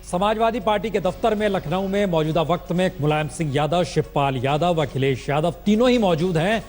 Samajwadi party के दफ्तर में लखनऊ में मौजूदा वक्त में मुलायम सिंह यादव, शिवपाल यादव, अखिलेश यादव तीनों ही मौजूद हैं।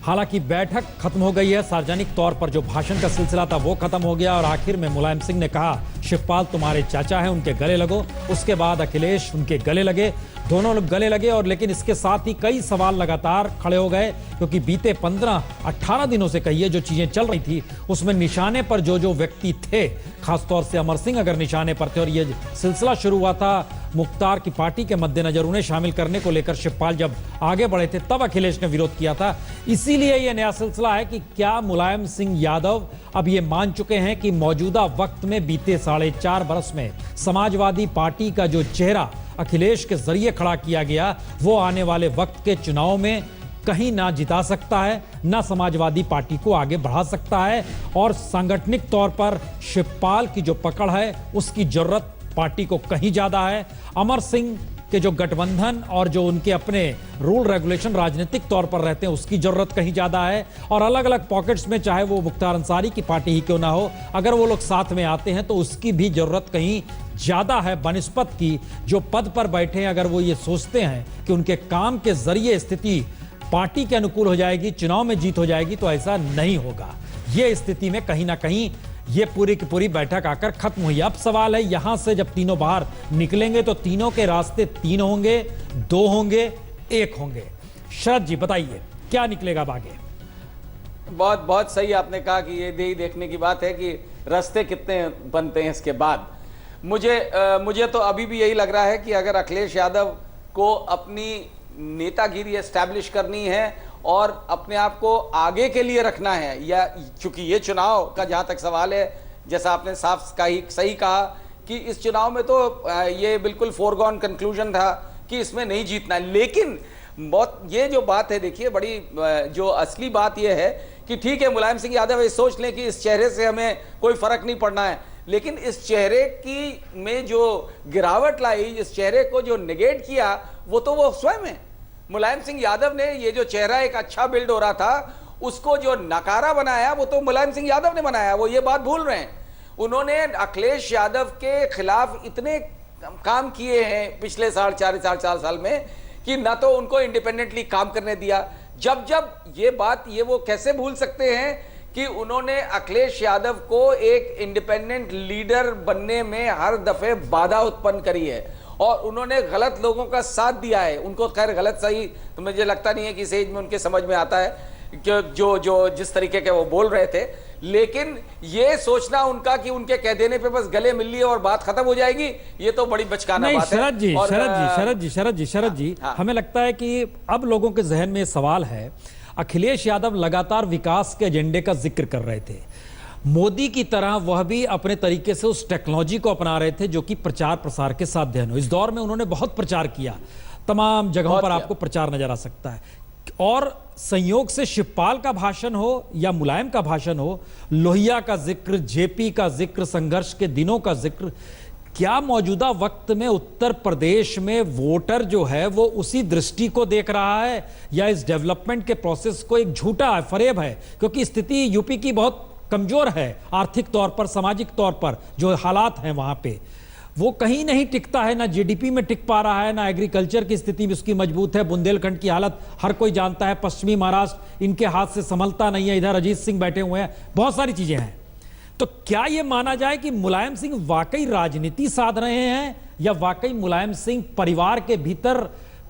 हालांकि बैठक खत्म हो गई है। सार्वजनिक तौर पर जो भाषण का सिलसिला था वो खत्म हो गया और आखिर में मुलायम सिंह ने कहा, शिवपाल तुम्हारे चाचा हैं, उनके गले लगो। उसके बाद अखिलेश उनके गले लगे, दोनों लोग गले लगे। और लेकिन इसके साथ ही कई सवाल लगातार खड़े हो गए, क्योंकि बीते 15-18 दिनों से कहिए जो चीजें चल रही थी उसमें निशाने पर जो व्यक्ति थे, खासतौर से अमर सिंह अगर निशाने पर थे, और ये सिलसिला शुरू हुआ था मुख्तार की पार्टी के मद्देनजर उन्हें शामिल करने को लेकर शिवपाल जब आगे बढ़े थे तब अखिलेश ने विरोध किया था। इसीलिए यह नया सिलसिला है कि क्या मुलायम सिंह यादव अब ये मान चुके हैं कि मौजूदा वक्त में बीते 4.5 बरस में समाजवादी पार्टी का जो चेहरा अखिलेश के जरिए खड़ा किया गया वो आने वाले वक्त के चुनाव में कहीं ना जिता सकता है, ना समाजवादी पार्टी को आगे बढ़ा सकता है। और सांगठनिक तौर पर शिवपाल की जो पकड़ है उसकी जरूरत पार्टी को कहीं ज्यादा है। अमर सिंह के जो गठबंधन और जो उनके अपने रूल रेगुलेशन राजनीतिक तौर पर रहते हैं उसकी जरूरत कहीं ज्यादा है। और अलग अलग पॉकेट्स में, चाहे वो मुख्तार अंसारी की पार्टी ही क्यों ना हो, अगर वो लोग साथ में आते हैं तो उसकी भी जरूरत कहीं ज्यादा है बनिस्बत की जो पद पर बैठे हैं। अगर वो ये सोचते हैं कि उनके काम के जरिए स्थिति पार्टी के अनुकूल हो जाएगी, चुनाव में जीत हो जाएगी, तो ऐसा नहीं होगा। ये स्थिति में कहीं ना कहीं ये पूरी की पूरी बैठक आकर खत्म हुई। अब सवाल है यहां से जब तीनों बाहर निकलेंगे तो तीनों के रास्ते 3 होंगे, 2 होंगे, 1 होंगे। शरद जी बताइए क्या निकलेगा अब आगे? बहुत बहुत सही आपने कहा कि ये देखने की बात है कि रास्ते कितने बनते हैं इसके बाद। मुझे तो अभी भी यही लग रहा है कि अगर अखिलेश यादव को अपनी नेतागिरी एस्टैब्लिश करनी है और अपने आप को आगे के लिए रखना है, या चूंकि ये चुनाव का जहां तक सवाल है, जैसा आपने साफ सही कहा कि इस चुनाव में तो ये बिल्कुल फोरगॉन कंक्लूजन था कि इसमें नहीं जीतना है। लेकिन बहुत ये जो बात है, देखिए बड़ी जो असली बात ये है कि ठीक है मुलायम सिंह यादव ये सोच लें कि इस चेहरे से हमें कोई फर्क नहीं पड़ना है, लेकिन इस चेहरे की में जो गिरावट लाई, इस चेहरे को जो नेगेट किया वो तो वो स्वयं है। मुलायम सिंह यादव ने ये जो चेहरा एक अच्छा बिल्ड हो रहा था उसको जो नकारा बनाया वो तो मुलायम सिंह यादव ने बनाया। वो ये बात भूल रहे हैं। उन्होंने अखिलेश यादव के खिलाफ इतने काम किए हैं पिछले 4.5 साल में कि ना तो उनको इंडिपेंडेंटली काम करने दिया। जब ये वो कैसे भूल सकते हैं कि उन्होंने अखिलेश यादव को एक इंडिपेंडेंट लीडर बनने में हर दफे बाधा उत्पन्न करी है और उन्होंने गलत लोगों का साथ दिया है। उनको खैर गलत सही तो मुझे लगता नहीं है कि इस एज में उनके समझ में आता है कि जो जिस तरीके के वो बोल रहे थे, लेकिन ये सोचना उनका कि उनके कह देने पे बस गले मिल लिए और बात खत्म हो जाएगी, ये तो बड़ी बचकाना बात है। शरद जी, हमें लगता है कि अब लोगों के जहन में सवाल है, अखिलेश यादव लगातार विकास के एजेंडे का जिक्र कर रहे थे, मोदी की तरह वह भी अपने तरीके से उस टेक्नोलॉजी को अपना रहे थे जो कि प्रचार प्रसार के साध्य हो। इस दौर में उन्होंने बहुत प्रचार किया, तमाम जगहों पर आपको प्रचार नजर आ सकता है। और संयोग से शिवपाल का भाषण हो या मुलायम का भाषण हो, लोहिया का जिक्र, जेपी का जिक्र, संघर्ष के दिनों का जिक्र, क्या मौजूदा वक्त में उत्तर प्रदेश में वोटर जो है वो उसी दृष्टि को देख रहा है या इस डेवलपमेंट के प्रोसेस को एक झूठा फरेब है? क्योंकि स्थिति यूपी की बहुत कमजोर है आर्थिक तौर पर, सामाजिक तौर पर जो हालात हैं वहां पे वो कहीं नहीं टिकता है, ना जीडीपी में टिक पा रहा है, ना एग्रीकल्चर की स्थिति भी उसकी मजबूत है। बुंदेलखंड की हालत हर कोई जानता है, पश्चिमी महाराष्ट्र इनके हाथ से संभलता नहीं है, इधर अजीत सिंह बैठे हुए हैं, बहुत सारी चीजें हैं। तो क्या यह माना जाए कि मुलायम सिंह वाकई राजनीति साध रहे हैं या वाकई मुलायम सिंह परिवार के भीतर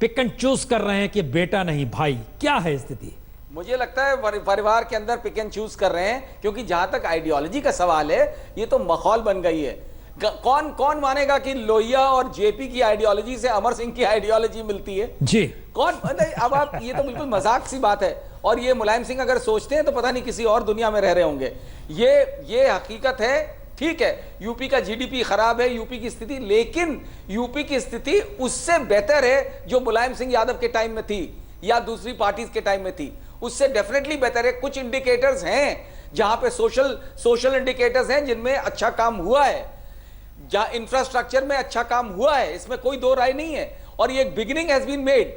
पिक एंड चूज कर रहे हैं कि बेटा नहीं भाई? क्या है स्थिति? मुझे लगता है परिवार के अंदर पिक एंड चूज कर रहे हैं, क्योंकि जहां तक आइडियोलॉजी का सवाल है ये तो माहौल बन गई है। कौन मानेगा कि लोहिया और जेपी की आइडियोलॉजी से अमर सिंह की आइडियोलॉजी मिलती है जी? कौन? अब आप ये तो बिल्कुल मजाक सी बात है। और ये मुलायम सिंह अगर सोचते हैं तो पता नहीं किसी और दुनिया में रह रहे होंगे। ये हकीकत है। ठीक है, यूपी का जीडीपी खराब है, यूपी की स्थिति, लेकिन यूपी की स्थिति उससे बेहतर है जो मुलायम सिंह यादव के टाइम में थी या दूसरी पार्टीज के टाइम में थी, उससे डेफिनेटली बेहतर है। कुछ इंडिकेटर्स हैं जहां पे सोशल इंडिकेटर्स हैं जिनमें अच्छा काम हुआ है, जहां इंफ्रास्ट्रक्चर में अच्छा काम हुआ है, इसमें कोई दो राय नहीं है। और ये एक बिगिनिंग हैज बीन मेड,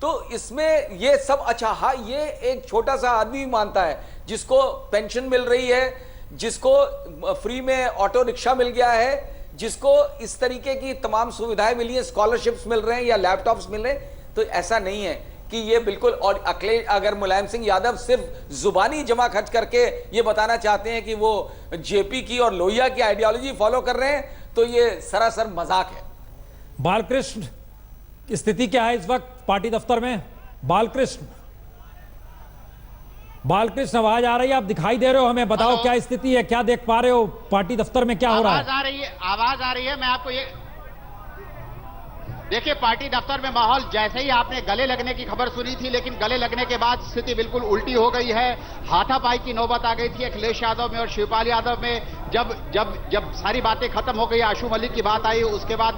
तो इसमें ये सब अच्छा। हाँ, ये एक छोटा सा आदमी मानता है जिसको पेंशन मिल रही है, जिसको फ्री में ऑटो रिक्शा मिल गया है, जिसको इस तरीके की तमाम सुविधाएं मिली है, स्कॉलरशिप्स मिल रहे हैं या लैपटॉप्स मिल रहे हैं, तो ऐसा नहीं है कि ये बिल्कुल। और अखिलेश, अगर मुलायम सिंह यादव सिर्फ जुबानी जमा खर्च करके ये बताना चाहते हैं कि वो जेपी की और लोहिया की आइडियोलॉजी फॉलो कर रहे हैं, तो ये सरासर मजाक है। बालकृष्ण, स्थिति क्या है इस वक्त पार्टी दफ्तर में? बालकृष्ण, आवाज आ रही है? आप दिखाई दे रहे हो, हमें बताओ क्या स्थिति है, क्या देख पा रहे हो पार्टी दफ्तर में, क्या हो रहा है? आवाज आ रही है। मैं आपको ये देखिए, पार्टी दफ्तर में माहौल, जैसे ही आपने गले लगने की खबर सुनी थी, लेकिन गले लगने के बाद स्थिति बिल्कुल उल्टी हो गई है। हाथापाई की नौबत आ गई थी अखिलेश यादव में और शिवपाल यादव में। जब सारी बातें खत्म हो गई, आशू मलिक की बात आई, उसके बाद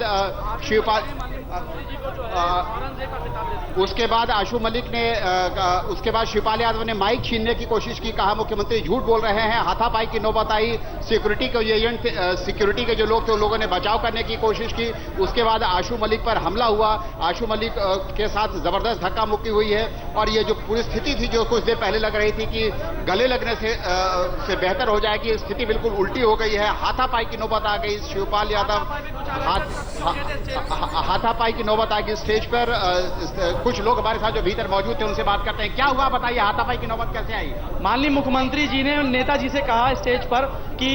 शिवपाल यादव ने माइक छीनने की कोशिश की, कहा मुख्यमंत्री झूठ बोल रहे हैं। हाथापाई की नौबत आई, सिक्योरिटी के जो लोग थे उन लोगों ने बचाव करने की कोशिश की। उसके बाद आशू मलिक पर हमला हुआ, आशू मलिक के साथ जबरदस्त धक्का मुक्की हुई है। और ये जो पूरी स्थिति थी, जो कुछ देर पहले लग रही थी कि गले लगने से बेहतर हो जाएगी, स्थिति बिल्कुल उल्टी हो गई है। हाथापाई की नौबत आ गई। शिवपाल यादव हाथापाई की नौबत आ गई स्टेज पर। कुछ लोग हमारे साथ जो भीतर मौजूद थे उनसे बात करते हैं। क्या हुआ बताइए, हाथापाई की नौबत कैसे आई? माननीय मुख्यमंत्री जी ने नेताजी से कहा स्टेज पर कि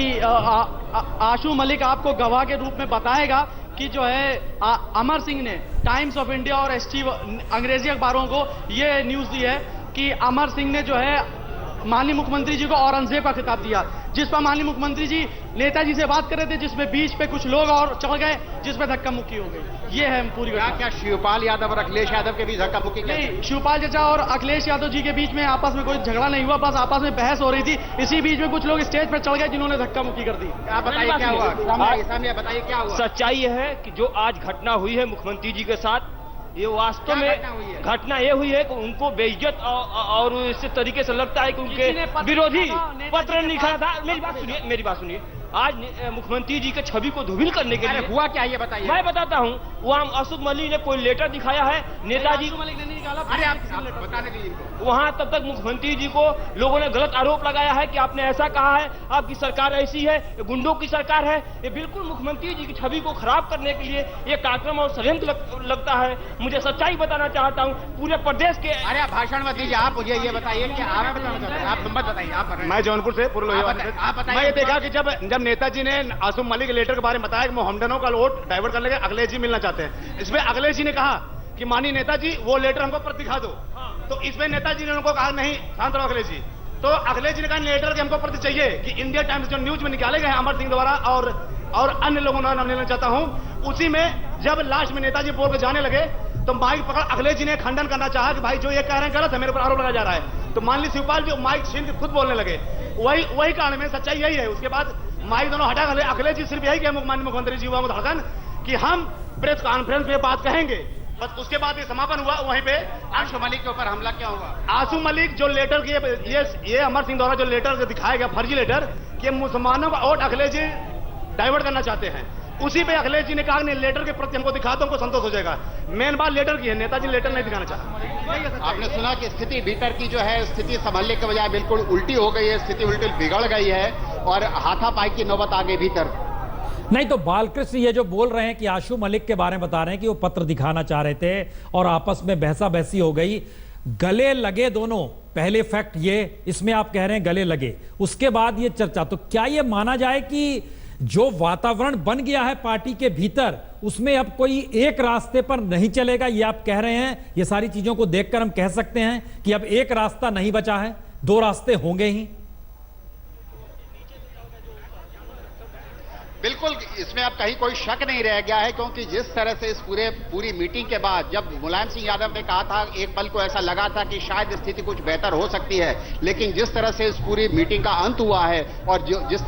आशू मलिक आपको गवाह के रूप में बताएगा कि जो है अमर सिंह ने टाइम्स ऑफ इंडिया और एसटी अंग्रेजी अखबारों को ये न्यूज दी है कि अमर सिंह ने जो है माननीय मुख्यमंत्री जी को औरंगजेब का खिताब दिया, जिस पर माननीय मुख्यमंत्री जी नेताजी से बात कर रहे थे, जिसमें बीच पे कुछ लोग और चढ़ गए, जिसमें धक्का मुक्की हो गई। ये है पूरी क्या शिवपाल यादव और अखिलेश यादव के बीच धक्का मुक्की? नहीं, शिवपाल चाचा और अखिलेश यादव जी के बीच में आपस में कोई झगड़ा नहीं हुआ, बस आपस में बहस हो रही थी। इसी बीच में कुछ लोग स्टेज पर चढ़ गए जिन्होंने धक्का मुक्की कर दी। आप बताइए क्या हुआ? बताइए क्या हुआ? सच्चाई यह है कि जो आज घटना हुई है मुख्यमंत्री जी के साथ, ये वास्तव में घटना ये हुई है कि उनको बेइज्जत और इस तरीके से लगता है कि उनके विरोधी पत्र लिखा था। मेरी बात सुनिए। आज मुख्यमंत्री जी के छवि को धूमिल करने के लिए हुआ क्या, ये बताइए। मैं बताता हूँ। वहाँ अशोक मलिक ने कोई लेटर दिखाया है नेताजी। अरे आप बताने दीजिए। वहाँ तब तक मुख्यमंत्री जी को लोगों ने गलत आरोप लगाया है कि आपने ऐसा कहा है, आपकी सरकार ऐसी है, ये गुंडों की सरकार है। ये बिल्कुल मुख्यमंत्री जी की छवि को खराब करने के लिए ये कार्यक्रम और षड्यंत्र लगता है। मुझे सच्चाई बताना चाहता हूँ पूरे प्रदेश के। अरे आप भाषण मत दीजिए, आप मुझे ये बताइए कि आप मत बताइए। आप मैं जौनपुर से मैं ये देखा कि जब नेताजी ने आसुम मलिक के लेटर के बारे में बताया कि मोहम्मदनों का वोट डाइवर्ट करने के अखिलेश जी मिलना चाहते हैं, इसमें अखिलेश जी ने कहा कि माननीय नेताजी वो लेटर हमको पर दिखा दो। तो इसमें नेताजी ने उनको कहा नहीं, शांत रहो अखिलेश जी। तो अखिलेश जी ने कहा लेटर के हमको प्रति चाहिए कि इंडिया टाइम्स जो न्यूज में निकाले गए अमर सिंह द्वारा और अन्य लोगों द्वारा नाम लेना चाहता हूं, उसी में जब लास्ट में नेताजी बोल के जाने लगे तो माइक पकड़ अखिलेश जी ने खंडन करना चाहा कि भाई जो ये कह रहे हैं गलत है, मेरे ऊपर आरोप लगाया जा रहा है। तो माननीय शिवपाल जी माइक छीन के खुद बोलने लगे। वही कारण में सच्चाई यही है। उसके बाद माइक दोनों हटा कर अखिलेश जी सिर्फ यही कहे माननीय मुख्यमंत्री जी हुआ धड़कन कि हम प्रेस कॉन्फ्रेंस में बात कहेंगे, बस। उसके बाद ये समापन हुआ। वहीं पे आशू मलिक के ऊपर हमला क्या हुआ? आशू मलिक जो लेटर की ये अमर सिंह द्वारा जो लेटर दिखाया गया, फर्जी लेटर, कि मुसलमानों का वोट अखिलेश जी डाइवर्ट करना चाहते हैं, उसी पे अखिलेश जी ने कहा नहीं, लेटर के प्रति हमको दिखा दो, हमको संतोष हो जाएगा। मेन बात लेटर की है, नेताजी लेटर नहीं दिखाना चाहता। आपने सुना कि स्थिति भीतर की जो है स्थिति संभलने के बजाय बिल्कुल उल्टी हो गई है, स्थिति उल्टी बिगड़ गई है और हाथापाई की नौबत आ गई भीतर। नहीं तो बालकृष्ण ये जो बोल रहे हैं कि आशू मलिक के बारे में बता रहे हैं कि वो पत्र दिखाना चाह रहे थे और आपस में बहसा बहसी हो गई, गले लगे दोनों। पहले फैक्ट ये, इसमें आप कह रहे हैं गले लगे, उसके बाद ये चर्चा। तो क्या ये माना जाए कि जो वातावरण बन गया है पार्टी के भीतर, उसमें अब कोई एक रास्ते पर नहीं चलेगा, ये आप कह रहे हैं? ये सारी चीजों को देखकर हम कह सकते हैं कि अब एक रास्ता नहीं बचा है, दो रास्ते होंगे ही। बिल्कुल, इसमें अब कहीं कोई शक नहीं रह गया है, क्योंकि जिस तरह से इस पूरी मीटिंग के बाद जब मुलायम सिंह यादव ने कहा था, एक पल को ऐसा लगा था कि शायद स्थिति कुछ बेहतर हो सकती है, लेकिन जिस तरह से इस पूरी मीटिंग का अंत हुआ है और जिस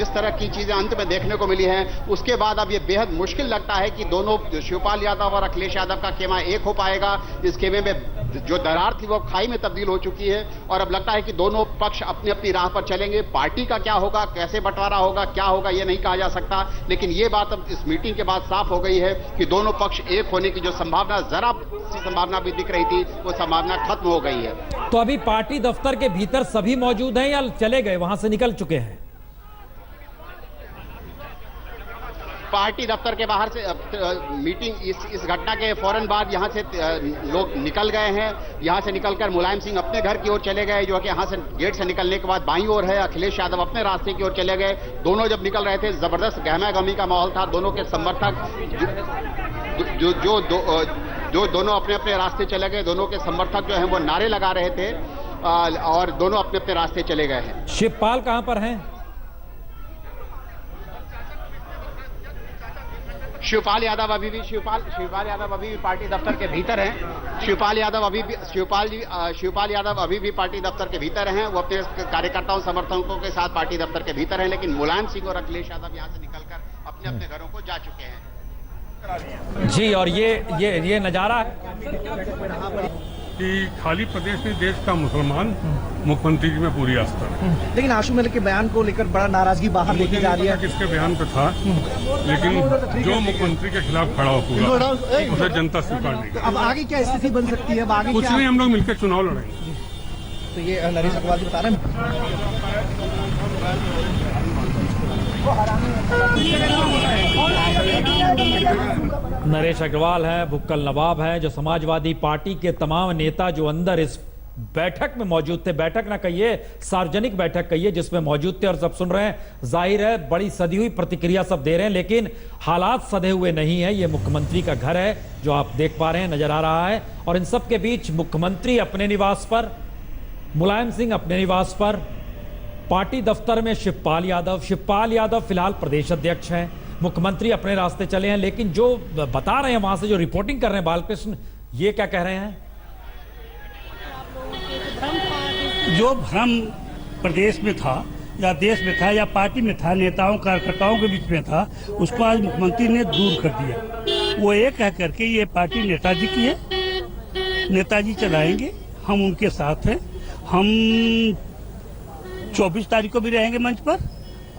तरह की चीजें अंत में देखने को मिली हैं, उसके बाद अब ये बेहद मुश्किल लगता है कि दोनों शिवपाल यादव और अखिलेश यादव का खेमा एक हो पाएगा। इस खेमे में जो दरार थी वो खाई में तब्दील हो चुकी है और अब लगता है कि दोनों पक्ष अपनी अपनी राह पर चलेंगे। पार्टी का क्या होगा, कैसे बंटवारा होगा, क्या होगा, ये नहीं कहा जा सकता, लेकिन ये बात अब इस मीटिंग के बाद साफ हो गई है कि दोनों पक्ष एक होने की जो संभावना, जरा सी संभावना भी दिख रही थी, वो संभावना खत्म हो गई है। तो अभी पार्टी दफ्तर के भीतर सभी मौजूद हैं या चले गए, वहां से निकल चुके हैं? पार्टी दफ्तर के बाहर से मीटिंग इस घटना के फौरन बाद यहां से लोग निकल गए हैं। यहां से निकलकर मुलायम सिंह अपने घर की ओर चले गए, जो कि यहां से गेट से निकलने के बाद बाईं ओर है। अखिलेश यादव अपने रास्ते की ओर चले गए। दोनों जब निकल रहे थे जबरदस्त गहमा गहमी का माहौल था। दोनों के समर्थक जो दोनों अपने अपने रास्ते चले गए। दोनों के समर्थक जो हैं वो नारे लगा रहे थे और दोनों अपने अपने रास्ते चले गए हैं। शिवपाल कहां पर हैं? शिवपाल यादव अभी भी पार्टी दफ्तर के भीतर हैं। शिवपाल यादव अभी भी पार्टी दफ्तर के भीतर हैं। वो अपने कार्यकर्ताओं समर्थकों के साथ पार्टी दफ्तर के भीतर हैं, लेकिन मुलायम सिंह और अखिलेश यादव यहां से निकलकर अपने अपने घरों को जा चुके हैं। जी, और ये नजारा कि खाली प्रदेश में देश का मुसलमान मुख्यमंत्री जी में पूरी आस्था है। लेकिन आशू मलिक के बयान को लेकर बड़ा नाराजगी बाहर देखी जा रही है। किसके बयान पे था, लेकिन जो मुख्यमंत्री के खिलाफ खड़ा हो पूरा उसे जनता स्वीकार नहीं करेगी। अब आगे क्या स्थिति बन सकती है? अब आगे कुछ नहीं, हम लोग मिलकर चुनाव लड़ेंगे। तो ये नरेश अग्रवाल जी बता रहे हैं। नरेश अग्रवाल है, भुक्कल नवाब है, जो समाजवादी पार्टी के तमाम नेता जो अंदर इस बैठक में मौजूद थे, बैठक ना कहिए सार्वजनिक बैठक कहिए, जिसमें मौजूद थे और सब सुन रहे हैं। जाहिर है बड़ी सदी हुई प्रतिक्रिया सब दे रहे हैं, लेकिन हालात सधे हुए नहीं है। ये मुख्यमंत्री का घर है जो आप देख पा रहे हैं, नजर आ रहा है। और इन सब के बीच मुख्यमंत्री अपने निवास पर, मुलायम सिंह अपने निवास पर, पार्टी दफ्तर में शिवपाल यादव फिलहाल प्रदेश अध्यक्ष हैं। मुख्यमंत्री अपने रास्ते चले हैं, लेकिन जो बता रहे हैं वहां से जो रिपोर्टिंग कर रहे हैं बालकृष्ण, ये क्या कह रहे हैं? जो भ्रम प्रदेश में था या देश में था या पार्टी में था, नेताओं कार्यकर्ताओं के बीच में था, उसको आज मुख्यमंत्री ने दूर कर दिया। वो ये कह करके ये पार्टी नेताजी की है, नेताजी चलाएंगे, हम उनके साथ हैं। हम 24 तारीख को भी रहेंगे मंच पर,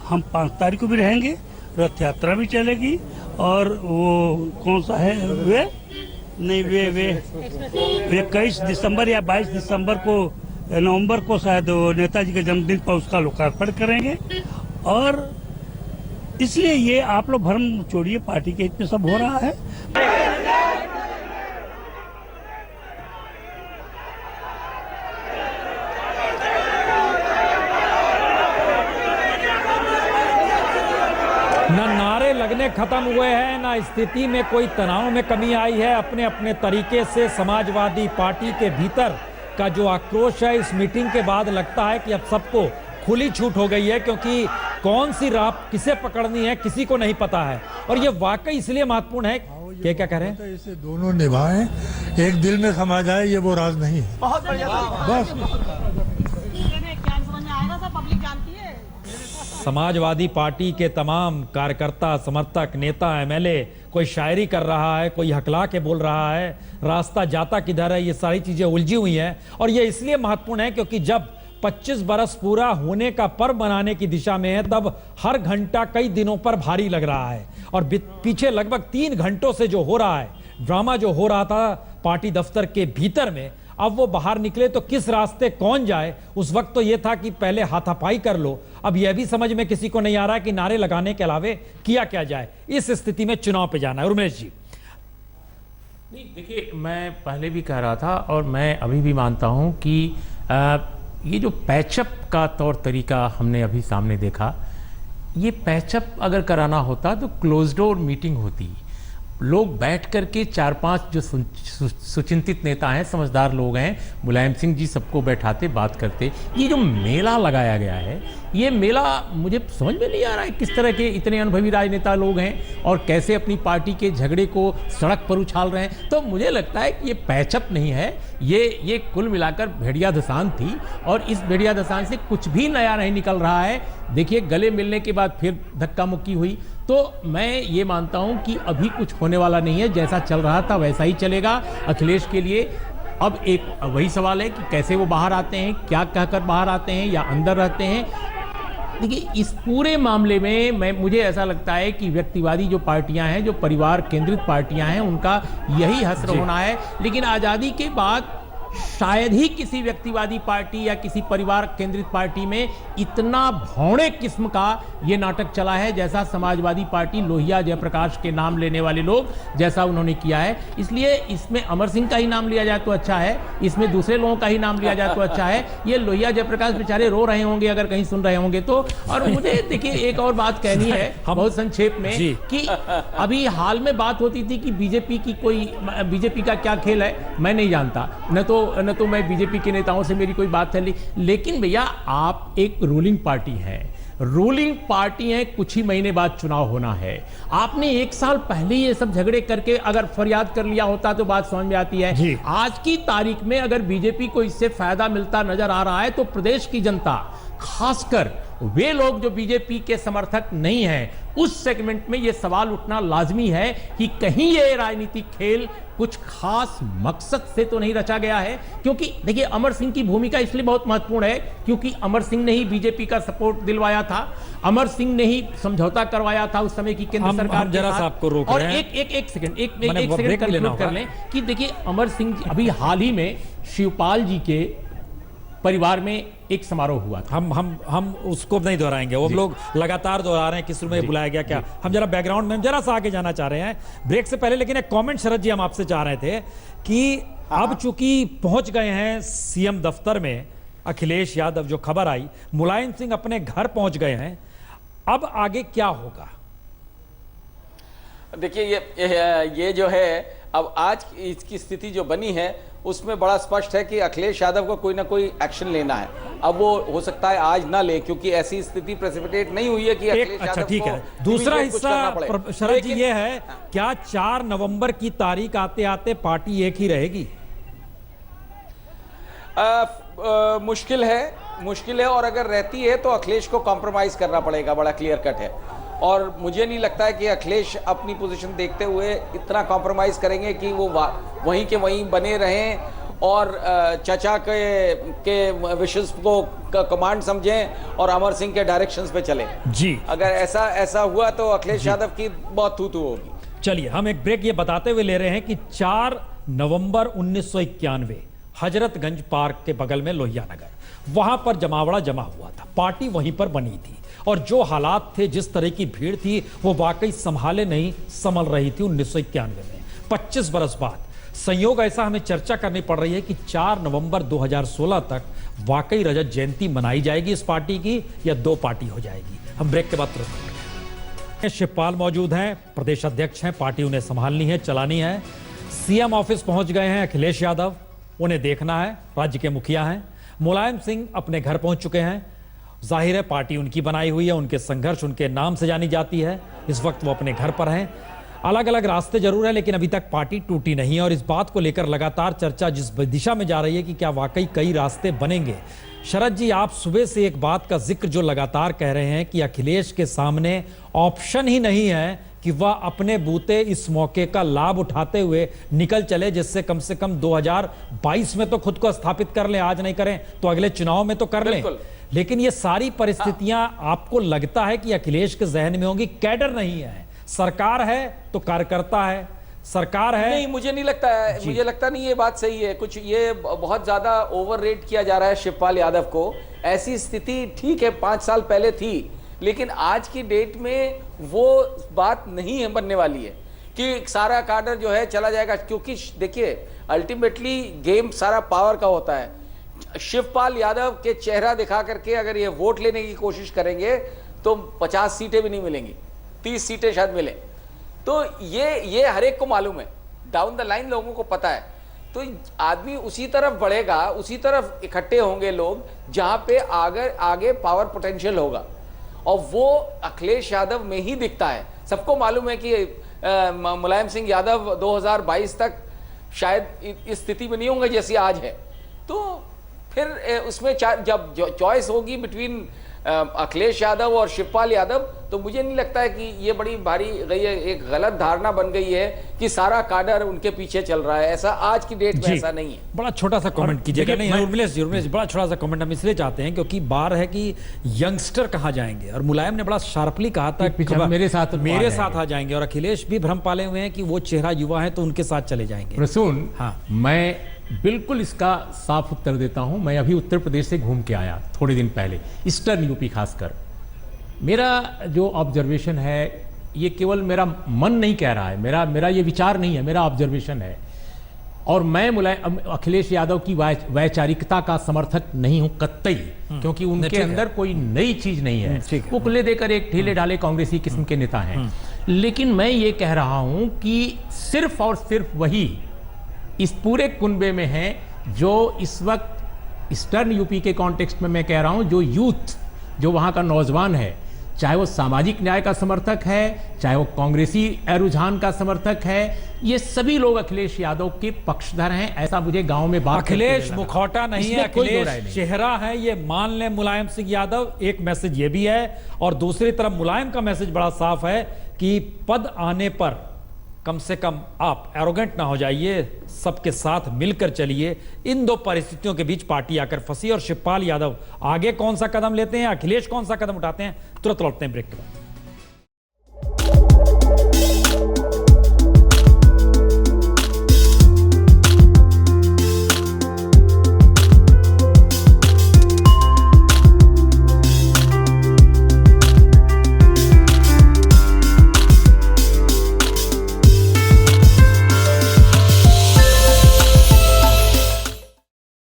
हम 5 तारीख को भी रहेंगे। रथ यात्रा भी चलेगी और वो कौन सा है वे 21 दिसंबर या 22 दिसंबर को, नवंबर को शायद नेताजी के जन्मदिन पर उसका लोकार्पण करेंगे। और इसलिए ये आप लोग भ्रम छोड़िए, पार्टी के हित में सब हो रहा है। न नारे लगने खत्म हुए हैं, न स्थिति में कोई तनाव में कमी आई है। अपने अपने तरीके से समाजवादी पार्टी के भीतर का जो आक्रोश है, इस मीटिंग के बाद लगता है कि अब सबको खुली छूट हो गई है, क्योंकि कौन सी राह किसे पकड़नी है किसी को नहीं पता है। और ये वाकई इसलिए महत्वपूर्ण है कि क्या कह रहे हैं, इसे दोनों निभाएं, एक दिल में समा जाए, ये वो राज नहीं है। बहुत बढ़िया बस समाजवादी पार्टी के तमाम कार्यकर्ता, समर्थक, नेता, एमएलए, कोई शायरी कर रहा है, कोई हकला के बोल रहा है, रास्ता जाता किधर है, ये सारी चीजें उलझी हुई हैं। और ये इसलिए महत्वपूर्ण है क्योंकि जब 25 बरस पूरा होने का पर्व मनाने की दिशा में है, तब हर घंटा कई दिनों पर भारी लग रहा है। और पीछे लगभग 3 घंटों से जो हो रहा है ड्रामा, जो हो रहा था पार्टी दफ्तर के भीतर में, अब वो बाहर निकले तो किस रास्ते कौन जाए। उस वक्त तो ये था कि पहले हाथापाई कर लो, अब यह भी समझ में किसी को नहीं आ रहा कि नारे लगाने के अलावे किया क्या जाए। इस स्थिति में चुनाव पे जाना है। उमेश जी, नहीं देखिए, मैं पहले भी कह रहा था और मैं अभी भी मानता हूं कि ये जो पैचअप का तौर तरीका हमने अभी सामने देखा, ये पैचअप अगर कराना होता तो क्लोज डोर मीटिंग होती। लोग बैठ करके 4-5 जो सुचिंतित नेता हैं, समझदार लोग हैं, मुलायम सिंह जी सबको बैठाते, बात करते। ये जो मेला लगाया गया है, ये मेला मुझे समझ में नहीं आ रहा है किस तरह के इतने अनुभवी राजनेता लोग हैं और कैसे अपनी पार्टी के झगड़े को सड़क पर उछाल रहे हैं। तो मुझे लगता है कि ये पैचअप नहीं है, ये कुल मिलाकर भेड़िया धसान थी और इस भेड़िया धसान से कुछ भी नया नहीं निकल रहा है। देखिए, गले मिलने के बाद फिर धक्का मुक्की हुई। तो मैं ये मानता हूं कि अभी कुछ होने वाला नहीं है, जैसा चल रहा था वैसा ही चलेगा अखिलेश के लिए। अब एक वही सवाल है कि कैसे वो बाहर आते हैं, क्या कहकर बाहर आते हैं या अंदर रहते हैं। देखिए, इस पूरे मामले में मुझे ऐसा लगता है कि व्यक्तिवादी जो पार्टियां हैं, जो परिवार केंद्रित पार्टियां हैं, उनका यही हश्र होना है। लेकिन आज़ादी के बाद शायद ही किसी व्यक्तिवादी पार्टी या किसी परिवार केंद्रित पार्टी में इतना भौणे किस्म का यह नाटक चला है जैसा समाजवादी पार्टी लोहिया जयप्रकाश के नाम लेने वाले लोग जैसा उन्होंने किया है। इसलिए इसमें अमर सिंह का ही नाम लिया जाए तो अच्छा है, इसमें दूसरे लोगों का ही नाम लिया जाए तो अच्छा है। ये लोहिया जयप्रकाश बेचारे रो रहे होंगे अगर कहीं सुन रहे होंगे तो। और मुझे देखिए एक और बात कहनी है बहुत संक्षेप में कि अभी हाल में बात होती थी कि बीजेपी का क्या खेल है मैं नहीं जानता, न तो मैं बीजेपी के नेताओं से मेरी कोई बात है, लेकिन भैया आप एक रूलिंग पार्टी है, रूलिंग पार्टी है, कुछ ही महीने बाद चुनाव होना है। आपने 1 साल पहले ये सब झगड़े करके अगर फरियाद कर लिया होता तो बात समझ में आती है। आज की तारीख में अगर बीजेपी को इससे फायदा मिलता नजर आ रहा है तो प्रदेश की जनता, खासकर वे लोग जो बीजेपी के समर्थक नहीं हैं, उस सेगमेंट में यह सवाल उठना लाजमी है कि कहीं यह राजनीतिक खेल कुछ खास मकसद से तो नहीं रचा गया है। क्योंकि देखिए अमर सिंह की भूमिका इसलिए बहुत महत्वपूर्ण है क्योंकि अमर सिंह ने ही बीजेपी का सपोर्ट दिलवाया था, अमर सिंह ने ही समझौता करवाया था उस समय की केंद्र सरकार जरा सा आपको रोक और रहे हैं। एक सेकंड कंक्लूड कर लें कि देखिए अमर सिंह अभी हाल ही में शिवपाल जी के परिवार में एक समारोह हुआ था। हम उसको नहीं दोहराएंगे, वो लोग लगातार दोहरा रहे हैं किस रूम में बुलाया गया क्या। हम जरा बैकग्राउंड में जरा सा आगे जाना चाह रहे हैं ब्रेक से पहले, लेकिन एक कमेंट शरद जी हम आपसे चाह रहे थे कि अब चूंकि पहुंच गए हैं सीएम दफ्तर में अखिलेश यादव, जो खबर आई मुलायम सिंह अपने घर पहुंच गए हैं, अब आगे क्या होगा? देखिए ये जो है अब आज इसकी स्थिति जो बनी है उसमें बड़ा स्पष्ट है कि अखिलेश यादव को कोई ना कोई एक्शन लेना है। अब वो हो सकता है आज ना ले क्योंकि ऐसी स्थिति प्रेसिपिटेट नहीं हुई है कि अखिलेश यादव ठीक है। दूसरा हिस्सा शरद जी ये है, क्या 4 नवंबर की तारीख आते आते पार्टी एक ही रहेगी? मुश्किल है और अगर रहती है तो अखिलेश को कॉम्प्रोमाइज करना पड़ेगा, बड़ा क्लियर कट है। और मुझे नहीं लगता है कि अखिलेश अपनी पोजीशन देखते हुए इतना कॉम्प्रोमाइज करेंगे कि वो वहीं के वहीं बने रहें और चाचा के विशेष को कमांड समझें और अमर सिंह के डायरेक्शंस पे चले जी। अगर ऐसा हुआ तो अखिलेश यादव की बहुत थू होगी। चलिए हम एक ब्रेक ये बताते हुए ले रहे हैं कि 4 नवंबर 1991 हजरतगंज पार्क के बगल में लोहिया नगर, वहां पर जमावड़ा जमा हुआ था, पार्टी वहीं पर बनी थी और जो हालात थे, जिस तरह की भीड़ थी, वो वाकई संभाले नहीं संभल रही थी 1991 में। 25 बरस बाद संयोग ऐसा हमें चर्चा करनी पड़ रही है कि 4 नवंबर 2016 तक वाकई रजत जयंती मनाई जाएगी इस पार्टी की या 2 पार्टी हो जाएगी। हम ब्रेक के बाद तुरंत। शिवपाल मौजूद हैं, प्रदेश अध्यक्ष हैं, पार्टी उन्हें संभालनी है, चलानी है। सीएम ऑफिस पहुंच गए हैं अखिलेश यादव, उन्हें देखना है, राज्य के मुखिया हैं। मुलायम सिंह अपने घर पहुंच चुके हैं, जाहिर है पार्टी उनकी बनाई हुई है, उनके संघर्ष उनके नाम से जानी जाती है। इस वक्त वो अपने घर पर हैं, अलग अलग रास्ते जरूर है लेकिन अभी तक पार्टी टूटी नहीं है और इस बात को लेकर लगातार चर्चा जिस दिशा में जा रही है कि क्या वाकई कई रास्ते बनेंगे। शरद जी, आप सुबह से एक बात का जिक्र जो लगातार कह रहे हैं कि अखिलेश के सामने ऑप्शन ही नहीं है कि वह अपने बूते इस मौके का लाभ उठाते हुए निकल चले, जिससे कम से कम 2022 में तो खुद को स्थापित कर ले, आज नहीं करें तो अगले चुनाव में तो कर लें। लेकिन ये सारी परिस्थितियां आपको लगता है कि अखिलेश के जहन में होंगी? कैडर नहीं है, सरकार है तो कार्यकर्ता है, सरकार है नहीं, मुझे नहीं लगता है, मुझे लगता नहीं ये बात सही है। कुछ ये बहुत ज्यादा ओवर रेट किया जा रहा है शिवपाल यादव को। ऐसी स्थिति ठीक है 5 साल पहले थी, लेकिन आज की डेट में वो बात नहीं है बनने वाली है कि सारा काडर जो है चला जाएगा। क्योंकि देखिए अल्टीमेटली गेम सारा पावर का होता है। शिवपाल यादव के चेहरा दिखा करके अगर ये वोट लेने की कोशिश करेंगे तो 50 सीटें भी नहीं मिलेंगी, 30 सीटें शायद मिले। तो ये हर एक को मालूम है, डाउन द लाइन लोगों को पता है। तो आदमी उसी तरफ बढ़ेगा, उसी तरफ इकट्ठे होंगे लोग जहां पे आगे पावर पोटेंशियल होगा और वो अखिलेश यादव में ही दिखता है। सबको मालूम है कि मुलायम सिंह यादव 2022 तक शायद इस स्थिति में नहीं होंगे जैसी आज है। तो फिर उसमें जब चॉइस होगी बिटवीन अखिलेश यादव और शिवपाल यादव, तो मुझे नहीं लगता है कि ये बड़ी भारी गई है, एक गलत धारणा बन गई है कि सारा काडर उनके पीछे चल रहा है। ऐसा आज की डेट में ऐसा नहीं है। बड़ा छोटा सा कमेंट कीजिएगा। नहीं उर्मिलेश जी, बड़ा छोटा सा कमेंट हम इसलिए चाहते हैं क्योंकि बार है कि यंगस्टर कहाँ जाएंगे, और मुलायम ने बड़ा शार्पली कहा था मेरे साथ आ जाएंगे, और अखिलेश भी भ्रम पाले हुए हैं कि वो चेहरा युवा है तो उनके साथ चले जाएंगे। प्रसून, हाँ, मैं बिल्कुल इसका साफ उत्तर देता हूं। मैं अभी उत्तर प्रदेश से घूम के आया थोड़े दिन पहले, ईस्टर्न यूपी खासकर। मेरा जो ऑब्जर्वेशन है, ये केवल मेरा मन नहीं कह रहा है, मेरा ये विचार नहीं है, मेरा ऑब्जर्वेशन है। और मैं अखिलेश यादव की वैचारिकता का समर्थक नहीं हूं कतई, क्योंकि उनके अंदर कोई नई चीज नहीं है। वो कुल्ले देकर एक ढीले ढाले कांग्रेसी किस्म के नेता हैं। लेकिन मैं ये कह रहा हूं कि सिर्फ और सिर्फ वही इस पूरे कुनबे में है जो इस वक्त ईस्टर्न यूपी के कॉन्टेक्स्ट में मैं कह रहा हूं, जो यूथ, जो वहां का नौजवान है, चाहे वो सामाजिक न्याय का समर्थक है, चाहे वो कांग्रेसी रुझान का समर्थक है, ये सभी लोग अखिलेश यादव के पक्षधर हैं। ऐसा मुझे गांव में बात अखिलेश मुखौटा नहीं है, अखिलेश चेहरा है, ये मान ले मुलायम सिंह यादव। एक मैसेज ये भी है, और दूसरी तरफ मुलायम का मैसेज बड़ा साफ है कि पद आने पर कम से कम आप एरोगेंट ना हो जाइए, सबके साथ मिलकर चलिए। इन दो परिस्थितियों के बीच पार्टी आकर फंसी। और शिवपाल यादव आगे कौन सा कदम लेते हैं, अखिलेश कौन सा कदम उठाते हैं, तुरंत लौटते हैं ब्रेक के बाद।